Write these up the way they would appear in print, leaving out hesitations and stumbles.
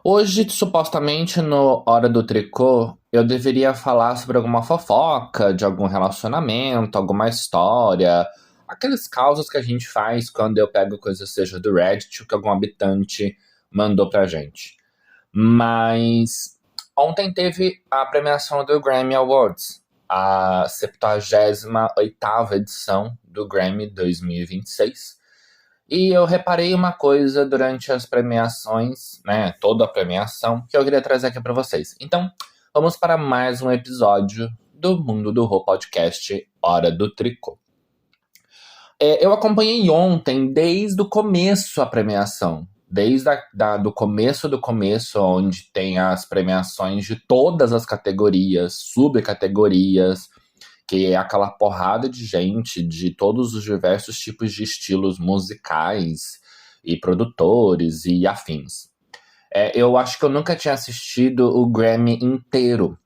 Hoje, supostamente, no Hora do Tricô, eu deveria falar sobre alguma fofoca de algum relacionamento, alguma história, aqueles causos que a gente faz quando eu pego coisa, seja do Reddit ou que algum habitante mandou pra gente. Mas ontem teve a premiação do Grammy Awards, a 78ª edição do Grammy 2026. E eu reparei uma coisa durante as premiações, né, toda a premiação, que eu queria trazer aqui para vocês. Então, vamos para mais um episódio do Mundo do Rô Podcast Hora do Tricô. Eu acompanhei ontem, desde o começo, a premiação. Desde do começo do começo, onde tem as premiações de todas as categorias, subcategorias, que é aquela porrada de gente de todos os diversos tipos de estilos musicais e produtores e afins. Eu acho que eu nunca tinha assistido o Grammy inteiro.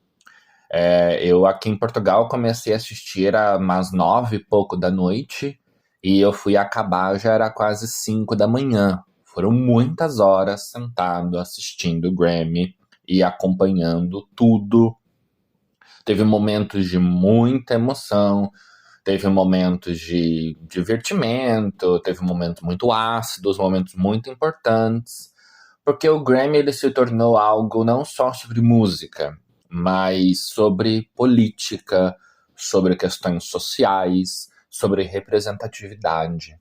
Eu aqui em Portugal comecei a assistir às umas 9 e pouco da noite e eu fui acabar, já era quase 5 da manhã. Foram muitas horas sentado assistindo o Grammy e acompanhando tudo. Teve momentos de muita emoção, teve momentos de divertimento, teve momentos muito ácidos, momentos muito importantes, porque o Grammy ele se tornou algo não só sobre música, mas sobre política, sobre questões sociais, sobre representatividade.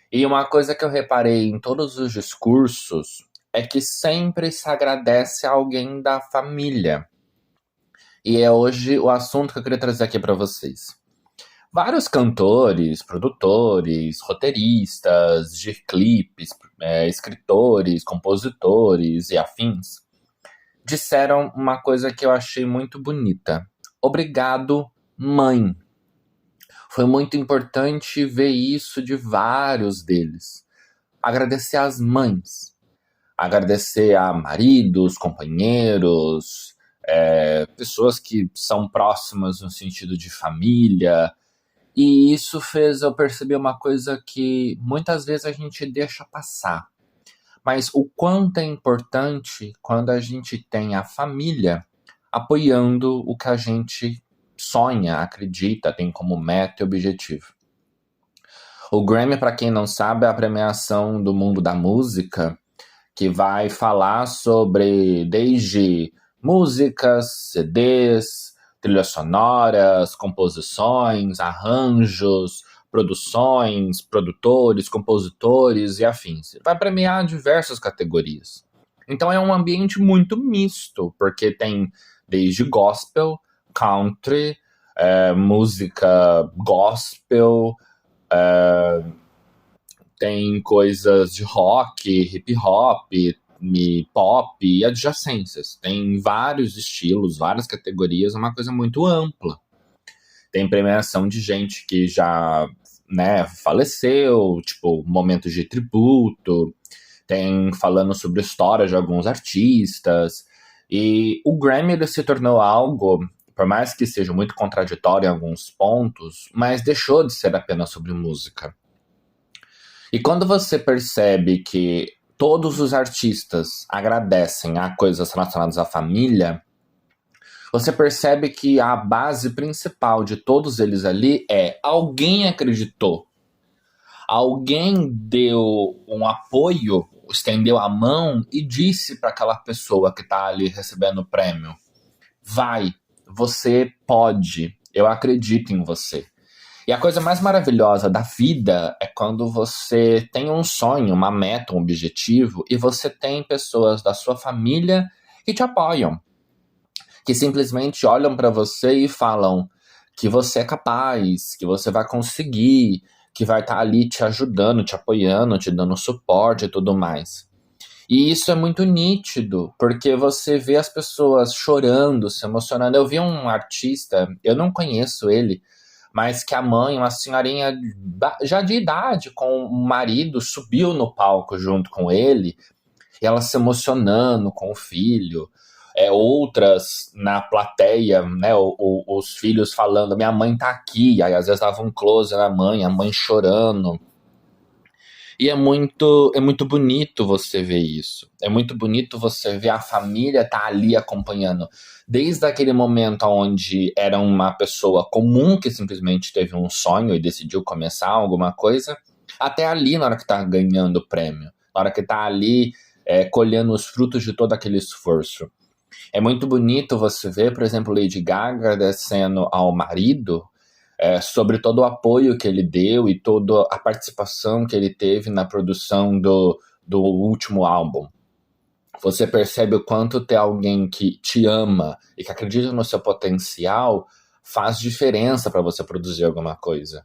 E uma coisa que eu reparei em todos os discursos é que sempre se agradece a alguém da família. E é hoje o assunto que eu queria trazer aqui para vocês. Vários cantores, produtores, roteiristas de clipes, escritores, compositores e afins disseram uma coisa que eu achei muito bonita. Obrigado, mãe. Foi muito importante ver isso de vários deles. Agradecer às mães. Agradecer a maridos, companheiros, pessoas que são próximas no sentido de família. E isso fez eu perceber uma coisa que muitas vezes a gente deixa passar. Mas o quanto é importante quando a gente tem a família apoiando o que a gente sonha, acredita, tem como meta e objetivo. O Grammy, para quem não sabe, é a premiação do mundo da música que vai falar sobre desde músicas, CDs, trilhas sonoras, composições, arranjos, produções, produtores, compositores e afins. Vai premiar diversas categorias. Então é um ambiente muito misto, porque tem desde gospel, country, música gospel, tem coisas de rock, hip hop, pop e adjacências. Tem vários estilos, várias categorias, uma coisa muito ampla. Tem premiação de gente que já, né, faleceu, tipo, momentos de tributo. Tem falando sobre história de alguns artistas. E o Grammy ele se tornou algo, por mais que seja muito contraditório em alguns pontos, mas deixou de ser apenas sobre música. E quando você percebe que todos os artistas agradecem a coisas relacionadas à família, você percebe que a base principal de todos eles ali é alguém acreditou, alguém deu um apoio, estendeu a mão e disse para aquela pessoa que está ali recebendo o prêmio: vai, você pode, eu acredito em você. E a coisa mais maravilhosa da vida é quando você tem um sonho, uma meta, um objetivo, e você tem pessoas da sua família que te apoiam, que simplesmente olham para você e falam que você é capaz, que você vai conseguir, que vai estar ali te ajudando, te apoiando, te dando suporte e tudo mais. E isso é muito nítido, porque você vê as pessoas chorando, se emocionando. Eu vi um artista, eu não conheço ele, mas que a mãe, uma senhorinha já de idade, com o marido, subiu no palco junto com ele, e ela se emocionando com o filho. Outras na plateia, né, os filhos falando: minha mãe tá aqui, aí às vezes dava um close na mãe, a mãe chorando. E é muito bonito você ver isso. É muito bonito você ver a família tá ali acompanhando. Desde aquele momento onde era uma pessoa comum que simplesmente teve um sonho e decidiu começar alguma coisa, até ali na hora que tá ganhando o prêmio. Na hora que tá ali colhendo os frutos de todo aquele esforço. É muito bonito você ver, por exemplo, Lady Gaga agradecendo ao marido sobre todo o apoio que ele deu e toda a participação que ele teve na produção do último álbum. Você percebe o quanto ter alguém que te ama e que acredita no seu potencial faz diferença para você produzir alguma coisa.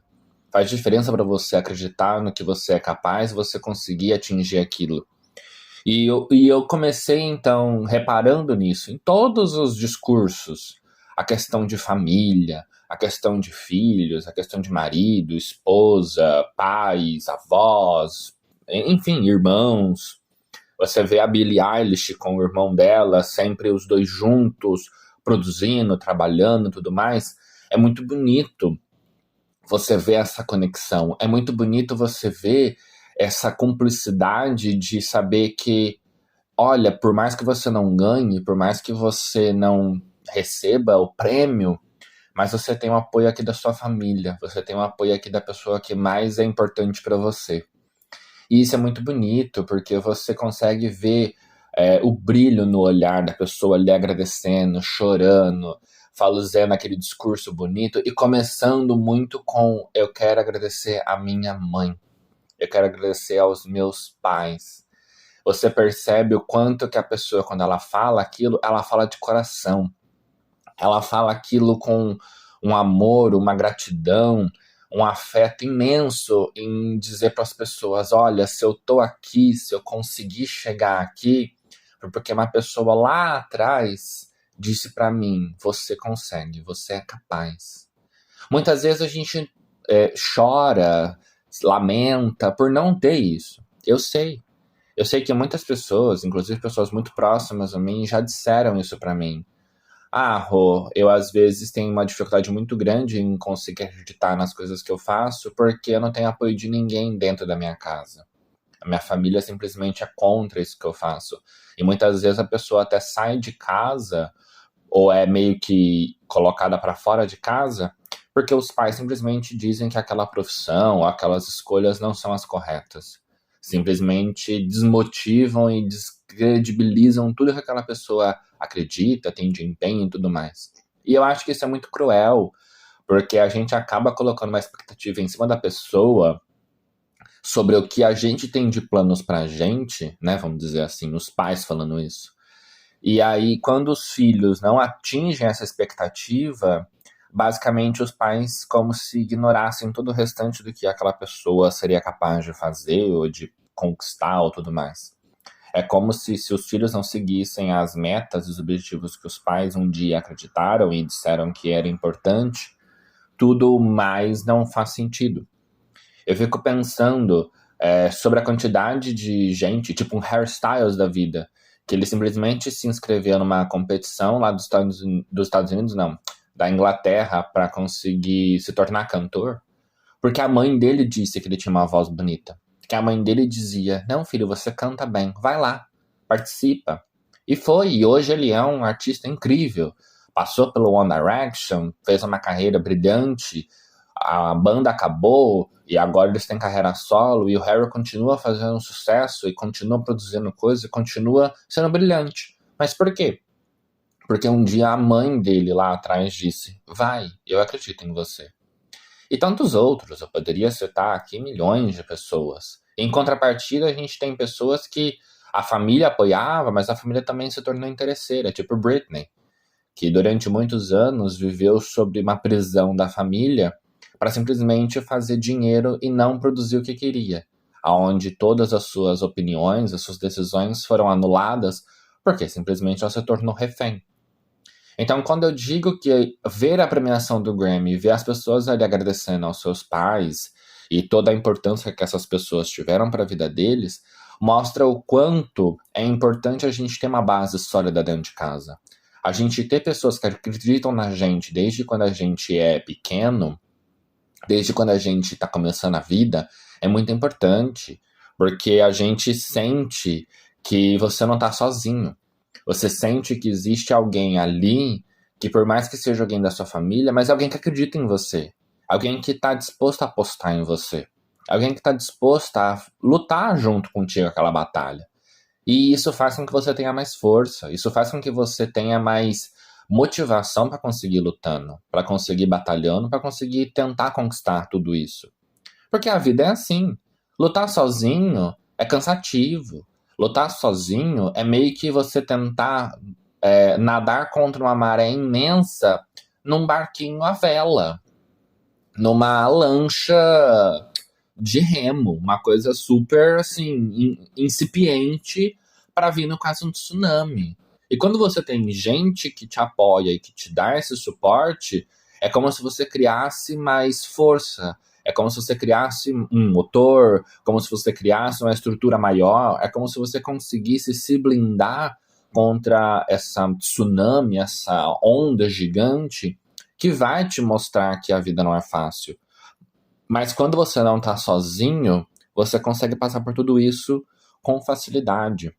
Faz diferença para você acreditar no que você é capaz e você conseguir atingir aquilo. E eu comecei, então, reparando nisso, em todos os discursos. A questão de família, a questão de filhos, a questão de marido, esposa, pais, avós, enfim, irmãos. Você vê a Billie Eilish com o irmão dela, sempre os dois juntos, produzindo, trabalhando e tudo mais. É muito bonito você ver essa conexão. É muito bonito você ver essa cumplicidade de saber que, olha, por mais que você não ganhe, por mais que você não receba o prêmio, mas você tem o apoio aqui da sua família, você tem o apoio aqui da pessoa que mais é importante para você. E isso é muito bonito, porque você consegue ver o brilho no olhar da pessoa ali agradecendo, chorando, fazendo aquele discurso bonito e começando muito com: eu quero agradecer a minha mãe, eu quero agradecer aos meus pais. Você percebe o quanto que a pessoa, quando ela fala aquilo, ela fala de coração. Ela fala aquilo com um amor, uma gratidão, um afeto imenso em dizer para as pessoas: olha, se eu tô aqui, se eu conseguir chegar aqui, foi porque uma pessoa lá atrás disse para mim: você consegue, você é capaz. Muitas vezes a gente chora, lamenta por não ter isso. Eu sei. Eu sei que muitas pessoas, inclusive pessoas muito próximas a mim, já disseram isso para mim. Ah, Rô, eu às vezes tenho uma dificuldade muito grande em conseguir acreditar nas coisas que eu faço porque eu não tenho apoio de ninguém dentro da minha casa. A minha família simplesmente é contra isso que eu faço. E muitas vezes a pessoa até sai de casa ou é meio que colocada para fora de casa porque os pais simplesmente dizem que aquela profissão, aquelas escolhas não são as corretas. Simplesmente desmotivam e descredibilizam tudo que aquela pessoa acredita, tem de empenho e tudo mais. E eu acho que isso é muito cruel, porque a gente acaba colocando uma expectativa em cima da pessoa sobre o que a gente tem de planos pra gente, né? Vamos dizer assim, os pais falando isso. E aí, quando os filhos não atingem essa expectativa, basicamente os pais como se ignorassem todo o restante do que aquela pessoa seria capaz de fazer ou de conquistar ou tudo mais. É como se os filhos não seguissem as metas e os objetivos que os pais um dia acreditaram e disseram que era importante, tudo mais não faz sentido. Eu fico pensando sobre a quantidade de gente, tipo um hairstyles da vida, que ele simplesmente se inscreveu numa competição lá dos Estados Unidos, não, da Inglaterra, para conseguir se tornar cantor, porque a mãe dele disse que ele tinha uma voz bonita. Que a mãe dele dizia: não, filho, você canta bem, vai lá, participa. E foi, e hoje ele é um artista incrível. Passou pelo One Direction, fez uma carreira brilhante, a banda acabou e agora eles têm carreira solo e o Harry continua fazendo sucesso e continua produzindo coisas e continua sendo brilhante. Mas por quê? Porque um dia a mãe dele lá atrás disse: vai, eu acredito em você. E tantos outros, eu poderia citar aqui milhões de pessoas. Em contrapartida, a gente tem pessoas que a família apoiava, mas a família também se tornou interesseira, tipo Britney, que durante muitos anos viveu sob uma prisão da família para simplesmente fazer dinheiro e não produzir o que queria, aonde todas as suas opiniões, as suas decisões foram anuladas porque simplesmente ela se tornou refém. Então, quando eu digo que ver a premiação do Grammy, ver as pessoas ali agradecendo aos seus pais e toda a importância que essas pessoas tiveram para a vida deles, mostra o quanto é importante a gente ter uma base sólida dentro de casa. A gente ter pessoas que acreditam na gente desde quando a gente é pequeno, desde quando a gente está começando a vida, é muito importante. Porque a gente sente que você não tá sozinho. Você sente que existe alguém ali que, por mais que seja alguém da sua família, mas é alguém que acredita em você. Alguém que tá disposto a apostar em você. Alguém que tá disposto a lutar junto contigo aquela batalha. E isso faz com que você tenha mais força. Isso faz com que você tenha mais motivação para conseguir lutando, para conseguir batalhando, para conseguir tentar conquistar tudo isso. Porque a vida é assim. Lutar sozinho é cansativo. Lutar sozinho é meio que você tentar nadar contra uma maré imensa num barquinho à vela, numa lancha de remo, uma coisa super assim incipiente para vir no caso um tsunami. E quando você tem gente que te apoia e que te dá esse suporte, é como se você criasse mais força. É como se você criasse um motor, como se você criasse uma estrutura maior, é como se você conseguisse se blindar contra essa tsunami, essa onda gigante que vai te mostrar que a vida não é fácil. Mas quando você não tá sozinho, você consegue passar por tudo isso com facilidade.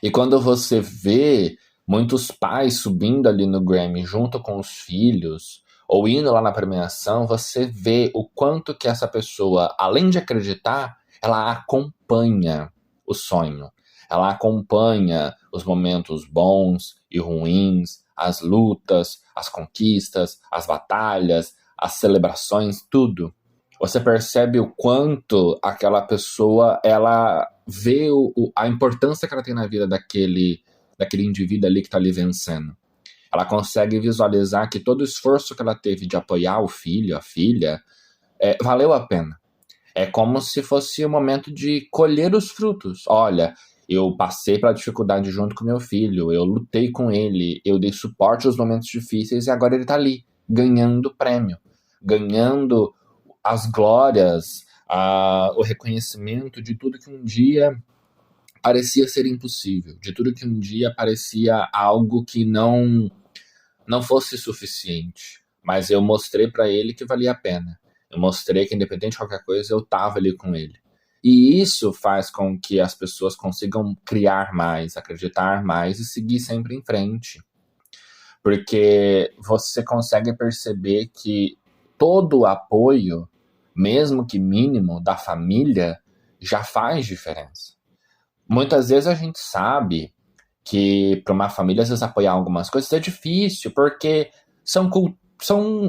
E quando você vê muitos pais subindo ali no Grammy junto com os filhos, ou indo lá na premiação, você vê o quanto que essa pessoa, além de acreditar, ela acompanha o sonho. Ela acompanha os momentos bons e ruins, as lutas, as conquistas, as batalhas, as celebrações, tudo. Você percebe o quanto aquela pessoa, ela vê a importância que ela tem na vida daquele indivíduo ali que está ali vencendo. Ela consegue visualizar que todo o esforço que ela teve de apoiar o filho, a filha, valeu a pena. É como se fosse o momento de colher os frutos. Olha, eu passei pela dificuldade junto com meu filho, eu lutei com ele, eu dei suporte aos momentos difíceis e agora ele tá ali, ganhando prêmio, ganhando as glórias, o reconhecimento de tudo que um dia parecia ser impossível, de tudo que um dia parecia algo que não fosse suficiente. Mas eu mostrei para ele que valia a pena. Eu mostrei que, independente de qualquer coisa, eu tava ali com ele. E isso faz com que as pessoas consigam criar mais, acreditar mais e seguir sempre em frente. Porque você consegue perceber que todo o apoio, mesmo que mínimo, da família, já faz diferença. Muitas vezes a gente sabe que para uma família, às vezes, apoiar algumas coisas é difícil, porque são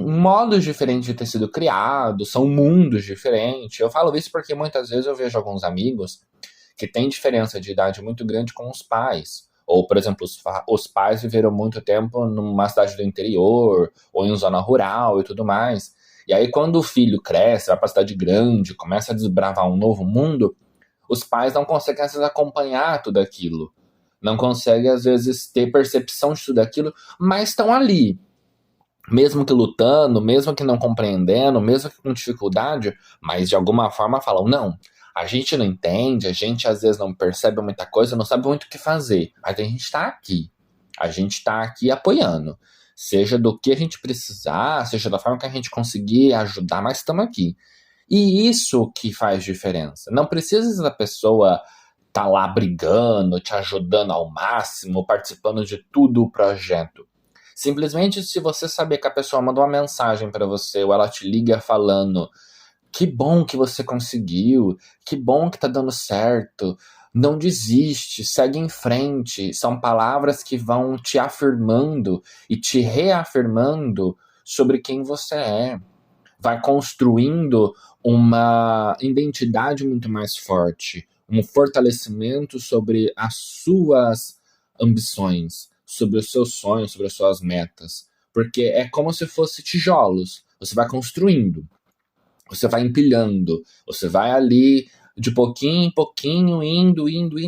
modos diferentes de ter sido criados, são mundos diferentes. Eu falo isso porque muitas vezes eu vejo alguns amigos que têm diferença de idade muito grande com os pais. Ou, por exemplo, os pais viveram muito tempo numa cidade do interior, ou em zona rural e tudo mais. E aí, quando o filho cresce, vai para cidade grande, começa a desbravar um novo mundo, os pais não conseguem, às vezes, acompanhar tudo aquilo. Não conseguem, às vezes, ter percepção de tudo aquilo, mas estão ali. Mesmo que lutando, mesmo que não compreendendo, mesmo que com dificuldade, mas de alguma forma falam, não, a gente não entende, a gente às vezes não percebe muita coisa, não sabe muito o que fazer, mas a gente está aqui. A gente está aqui apoiando. Seja do que a gente precisar, seja da forma que a gente conseguir ajudar, mas estamos aqui. E isso que faz diferença. Não precisa da pessoa tá lá brigando, te ajudando ao máximo, participando de tudo o projeto. Simplesmente se você saber que a pessoa manda uma mensagem para você ou ela te liga falando que bom que você conseguiu, que bom que tá dando certo, não desiste, segue em frente. São palavras que vão te afirmando e te reafirmando sobre quem você é. Vai construindo uma identidade muito mais forte, um fortalecimento sobre as suas ambições, sobre os seus sonhos, sobre as suas metas. Porque é como se fosse tijolos. Você vai construindo, você vai empilhando, você vai ali de pouquinho em pouquinho, indo,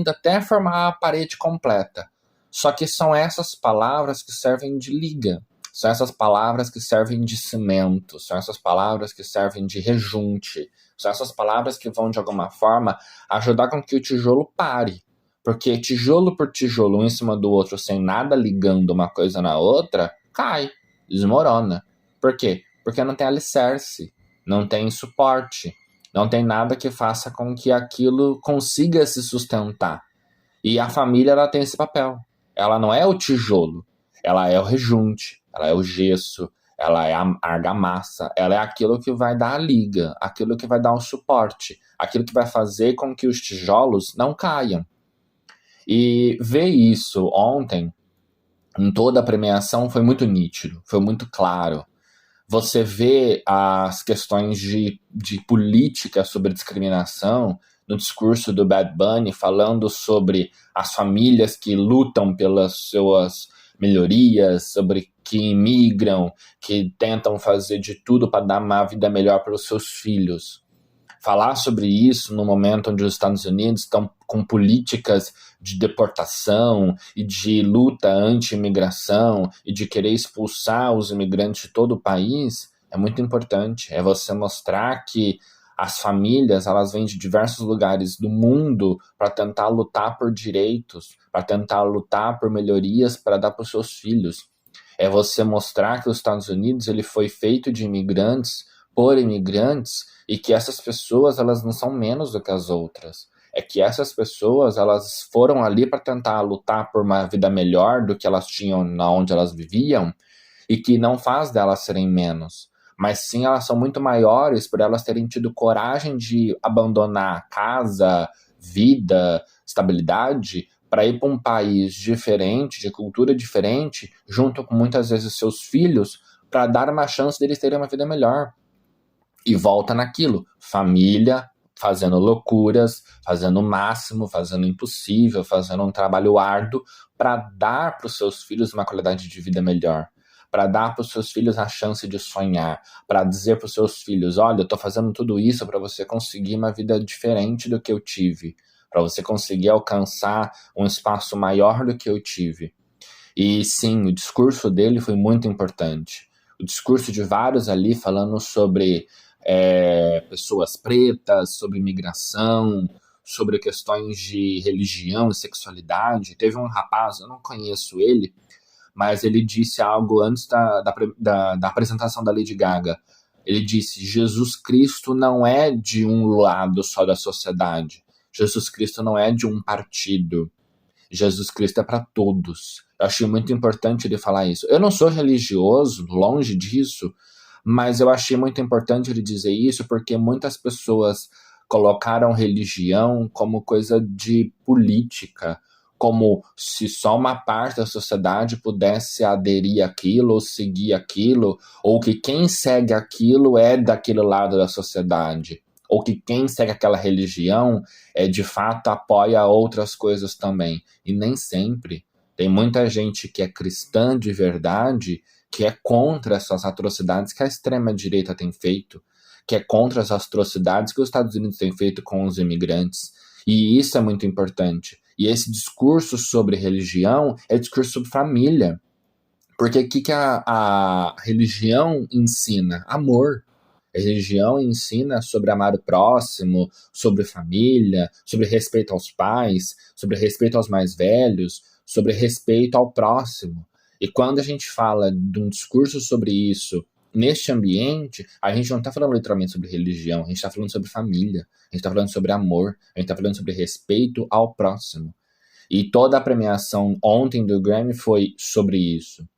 até formar a parede completa. Só que são essas palavras que servem de liga. São essas palavras que servem de cimento, são essas palavras que servem de rejunte, são essas palavras que vão, de alguma forma, ajudar com que o tijolo pare. Porque tijolo por tijolo, um em cima do outro, sem nada ligando uma coisa na outra, cai, desmorona. Por quê? Porque não tem alicerce, não tem suporte. Não tem nada que faça com que aquilo consiga se sustentar. E a família, ela tem esse papel. Ela não é o tijolo, ela é o rejunte, ela é o gesso, ela é a argamassa, ela é aquilo que vai dar a liga, aquilo que vai dar um suporte, aquilo que vai fazer com que os tijolos não caiam. E ver isso ontem, em toda a premiação, foi muito nítido, foi muito claro. Você vê as questões de política sobre discriminação no discurso do Bad Bunny, falando sobre as famílias que lutam pelas suas melhorias, sobre que imigram, que tentam fazer de tudo para dar uma vida melhor para os seus filhos. Falar sobre isso no momento onde os Estados Unidos estão com políticas de deportação e de luta anti-imigração e de querer expulsar os imigrantes de todo o país é muito importante. É você mostrar que as famílias, elas vêm de diversos lugares do mundo para tentar lutar por direitos, para tentar lutar por melhorias para dar para os seus filhos. É você mostrar que os Estados Unidos ele foi feito de imigrantes por imigrantes e que essas pessoas, elas não são menos do que as outras. É que essas pessoas, elas foram ali para tentar lutar por uma vida melhor do que elas tinham na onde elas viviam, e que não faz delas serem menos, mas sim elas são muito maiores por elas terem tido coragem de abandonar casa, vida, estabilidade, para ir para um país diferente, de cultura diferente, junto com muitas vezes seus filhos, para dar uma chance deles terem uma vida melhor. E volta naquilo, família fazendo loucuras, fazendo o máximo, fazendo o impossível, fazendo um trabalho árduo para dar para os seus filhos uma qualidade de vida melhor, para dar para os seus filhos a chance de sonhar, para dizer para os seus filhos, olha, eu estou fazendo tudo isso para você conseguir uma vida diferente do que eu tive, para você conseguir alcançar um espaço maior do que eu tive. E sim, o discurso dele foi muito importante. O discurso de vários ali falando sobre pessoas pretas, sobre imigração, sobre questões de religião e sexualidade. Teve um rapaz, eu não conheço ele, mas ele disse algo antes da apresentação da Lady Gaga. Ele disse: Jesus Cristo não é de um lado só da sociedade. Jesus Cristo não é de um partido. Jesus Cristo é para todos. Eu achei muito importante ele falar isso. Eu não sou religioso, longe disso, mas eu achei muito importante ele dizer isso porque muitas pessoas colocaram religião como coisa de política, como se só uma parte da sociedade pudesse aderir àquilo ou seguir aquilo, ou que quem segue aquilo é daquele lado da sociedade, ou que quem segue aquela religião de fato apoia outras coisas também. E nem sempre. Tem muita gente que é cristã de verdade que é contra essas atrocidades que a extrema-direita tem feito, que é contra as atrocidades que os Estados Unidos têm feito com os imigrantes. E isso é muito importante. E esse discurso sobre religião é discurso sobre família. Porque o que a religião ensina? Amor. A religião ensina sobre amar o próximo, sobre família, sobre respeito aos pais, sobre respeito aos mais velhos, sobre respeito ao próximo. E quando a gente fala de um discurso sobre isso neste ambiente, a gente não está falando literalmente sobre religião, a gente está falando sobre família, a gente está falando sobre amor, a gente está falando sobre respeito ao próximo. E toda a premiação ontem do Grammy foi sobre isso.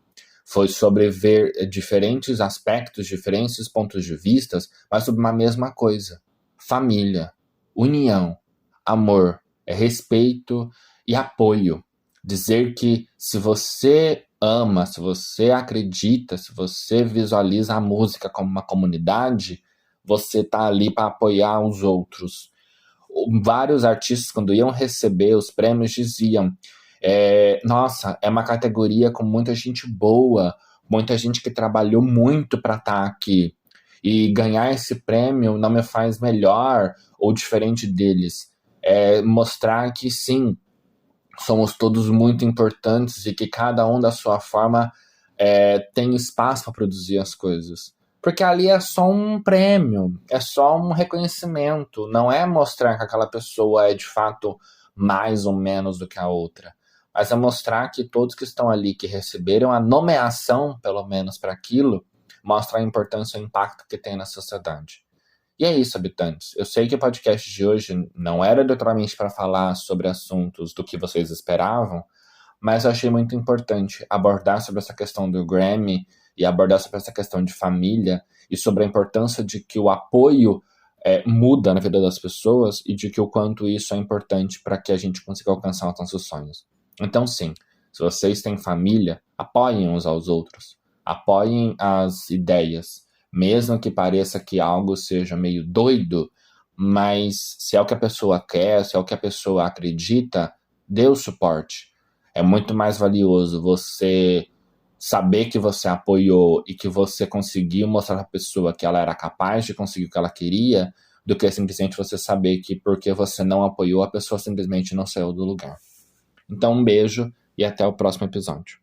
Foi sobre ver diferentes aspectos, diferentes pontos de vista, mas sobre uma mesma coisa. Família, união, amor, respeito e apoio. Dizer que se você ama, se você acredita, se você visualiza a música como uma comunidade, você está ali para apoiar os outros. Vários artistas, quando iam receber os prêmios, diziam: nossa, é uma categoria com muita gente boa, muita gente que trabalhou muito para estar aqui. E ganhar esse prêmio não me faz melhor ou diferente deles. É mostrar que sim, somos todos muito importantes e que cada um da sua forma tem espaço para produzir as coisas. Porque ali é só um prêmio, é só um reconhecimento, não é mostrar que aquela pessoa é de fato mais ou menos do que a outra, mas é mostrar que todos que estão ali, que receberam a nomeação, pelo menos para aquilo, mostra a importância e o impacto que tem na sociedade. E é isso, habitantes. Eu sei que o podcast de hoje não era literalmente para falar sobre assuntos do que vocês esperavam, mas eu achei muito importante abordar sobre essa questão do Grammy e abordar sobre essa questão de família e sobre a importância de que o apoio muda na vida das pessoas e de que o quanto isso é importante para que a gente consiga alcançar os nossos sonhos. Então, sim, se vocês têm família, apoiem uns aos outros, apoiem as ideias, mesmo que pareça que algo seja meio doido, mas se é o que a pessoa quer, se é o que a pessoa acredita, dê o suporte. É muito mais valioso você saber que você apoiou e que você conseguiu mostrar para a pessoa que ela era capaz de conseguir o que ela queria, do que simplesmente você saber que porque você não apoiou, a pessoa simplesmente não saiu do lugar. Então, um beijo e até o próximo episódio.